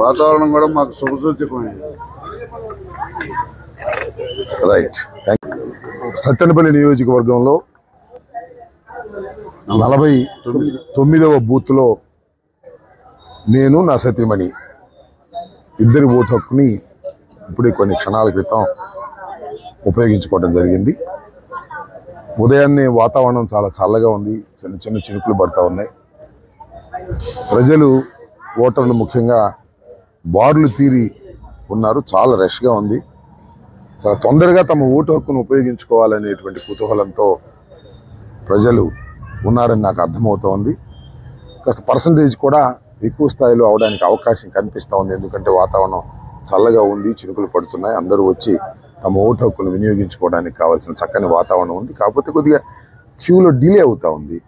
వాతావరణం కూడా మాకు శుభసూచకమైంది. రైట్. సత్తెనపల్లి నియోజకవర్గంలో 49వ బూత్లో నేను నా సతీమణి ఇద్దరి ఓటు హక్కుని ఇప్పుడే కొన్ని క్షణాల క్రితం ఉపయోగించుకోవడం జరిగింది. ఉదయాన్నే వాతావరణం చాలా చల్లగా ఉంది, చిన్న చిన్న చినుకులు పడతా ఉన్నాయి. ప్రజలు ఓటర్లు ముఖ్యంగా బారులు తీరి ఉన్నారు, చాలా రష్గా ఉంది. చాలా తొందరగా తమ ఓటు హక్కును ఉపయోగించుకోవాలనేటువంటి కుతూహలంతో ప్రజలు ఉన్నారని నాకు అర్థమవుతోంది. కాస్త పర్సంటేజ్ కూడా ఎక్కువ స్థాయిలో అవడానికి అవకాశం కనిపిస్తూ ఉంది. ఎందుకంటే వాతావరణం చల్లగా ఉంది, చినుకులు పడుతున్నాయి. అందరూ వచ్చి తమ ఓటు హక్కును వినియోగించుకోవడానికి కావాల్సిన చక్కని వాతావరణం ఉంది. కాకపోతే కొద్దిగా క్యూలో డిలే అవుతూ ఉంది.